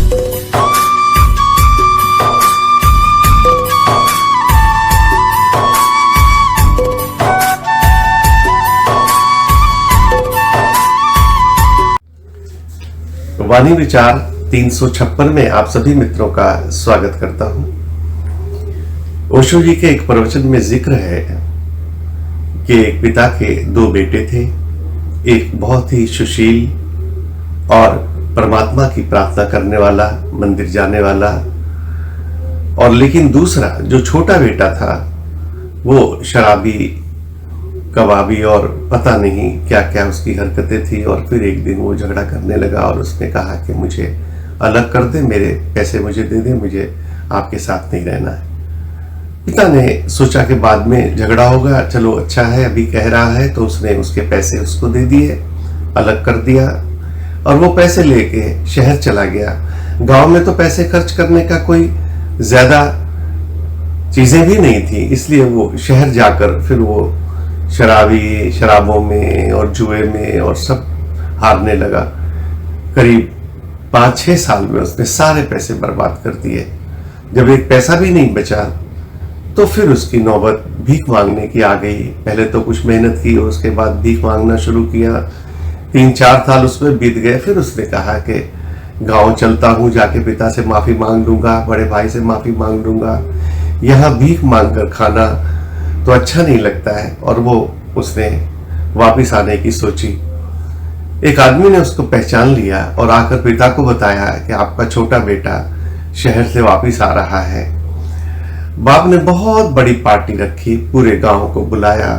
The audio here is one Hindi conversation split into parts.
वाणी विचार 356 में आप सभी मित्रों का स्वागत करता हूं। ओशो जी के एक प्रवचन में जिक्र है कि एक पिता के दो बेटे थे, एक बहुत ही सुशील और परमात्मा की प्रार्थना करने वाला, मंदिर जाने वाला, और लेकिन दूसरा जो छोटा बेटा था वो शराबी, कबाबी और पता नहीं क्या क्या उसकी हरकतें थी। और फिर एक दिन वो झगड़ा करने लगा और उसने कहा कि मुझे अलग कर दे, मेरे पैसे मुझे दे दे, मुझे आपके साथ नहीं रहना है। पिता ने सोचा कि बाद में झगड़ा होगा, चलो अच्छा है अभी कह रहा है, तो उसने उसके पैसे उसको दे दिए, अलग कर दिया और वो पैसे लेके शहर चला गया। गांव में तो पैसे खर्च करने का कोई ज्यादा चीजें भी नहीं थी, इसलिए वो शहर जाकर फिर वो शराबों में और जुए में और सब हारने लगा। करीब 5-6 साल में उसने सारे पैसे बर्बाद कर दिए। जब एक पैसा भी नहीं बचा तो फिर उसकी नौबत भीख मांगने की आ गई। पहले तो कुछ मेहनत की, उसके बाद भीख मांगना शुरू किया। 3-4 साल उसमें बीत गए। फिर उसने कहा कि गांव चलता हूं, जाके पिता से माफी मांग लूंगा, बड़े भाई से माफी मांग लूंगा। यहाँ भीख मांग कर खाना तो अच्छा नहीं लगता है। और वो उसने वापिस आने की सोची। एक आदमी ने उसको पहचान लिया और आकर पिता को बताया कि आपका छोटा बेटा शहर से वापिस आ रहा है। बाप ने बहुत बड़ी पार्टी रखी, पूरे गांव को बुलाया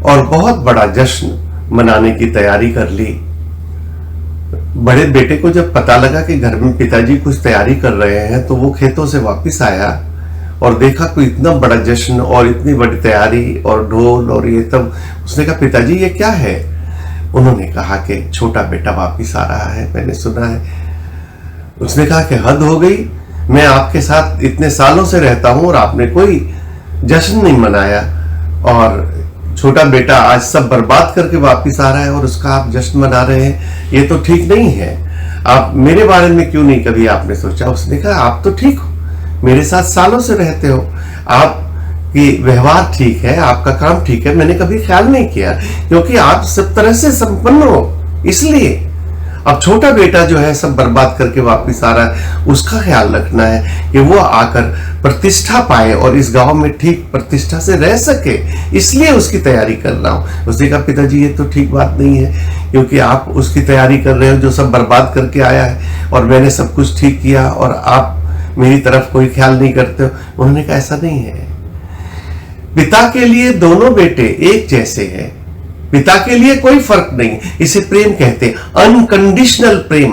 और बहुत बड़ा जश्न मनाने की तैयारी कर ली। बड़े बेटे को जब पता लगा कि घर में पिताजी कुछ तैयारी कर रहे हैं तो वो खेतों से वापिस आया और देखा कोई इतना बड़ा जश्न और इतनी बड़ी तैयारी और ढोल और ये तब। उसने कहा, पिताजी ये क्या है? उन्होंने कहा कि छोटा बेटा वापिस आ रहा है, मैंने सुना है। उसने कहा कि हद हो गई, मैं आपके साथ इतने सालों से रहता हूं और आपने कोई जश्न नहीं मनाया, और छोटा बेटा आज सब बर्बाद करके वापिस आ रहा है और उसका आप जश्न मना रहे हैं, ये तो ठीक नहीं है। आप मेरे बारे में क्यों नहीं कभी आपने सोचा? उसने कहा, आप तो ठीक हो, मेरे साथ सालों से रहते हो, आपकी व्यवहार ठीक है, आपका काम ठीक है, मैंने कभी ख्याल नहीं किया क्योंकि आप सब तरह से संपन्न हो। इसलिए अब छोटा बेटा जो है सब बर्बाद करके वापस आ रहा है, उसका ख्याल रखना है कि वो आकर प्रतिष्ठा पाए और इस गांव में ठीक प्रतिष्ठा से रह सके, इसलिए उसकी तैयारी कर रहा हूं। उसने कहा, पिताजी ये तो ठीक बात नहीं है क्योंकि आप उसकी तैयारी कर रहे हो जो सब बर्बाद करके आया है और मैंने सब कुछ ठीक किया और आप मेरी तरफ कोई ख्याल नहीं करते हो। उन्होंने कहा, ऐसा नहीं है। पिता के लिए दोनों बेटे एक जैसे हैं, पिता के लिए कोई फर्क नहीं। इसे प्रेम कहते हैं, अनकंडीशनल प्रेम।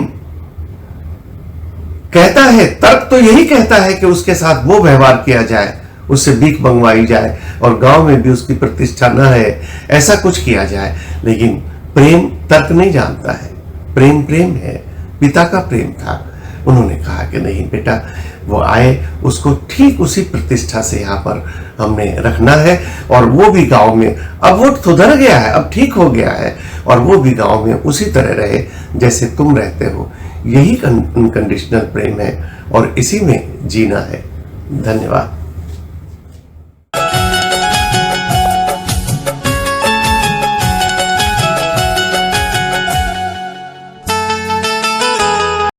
कहता है, तर्क तो यही कहता है कि उसके साथ वो व्यवहार किया जाए, उससे भीख मंगवाई जाए और गांव में भी उसकी प्रतिष्ठा न है, ऐसा कुछ किया जाए। लेकिन प्रेम तर्क नहीं जानता है, प्रेम प्रेम है। पिता का प्रेम था। उन्होंने कहा कि नहीं बेटा, वो आए, उसको ठीक उसी प्रतिष्ठा से यहाँ पर हमने रखना है और वो भी गांव में, अब वो सुधर गया है, अब ठीक हो गया है और वो भी गांव में उसी तरह रहे जैसे तुम रहते हो। यही अनकंडीशनल प्रेम है और इसी में जीना है। धन्यवाद।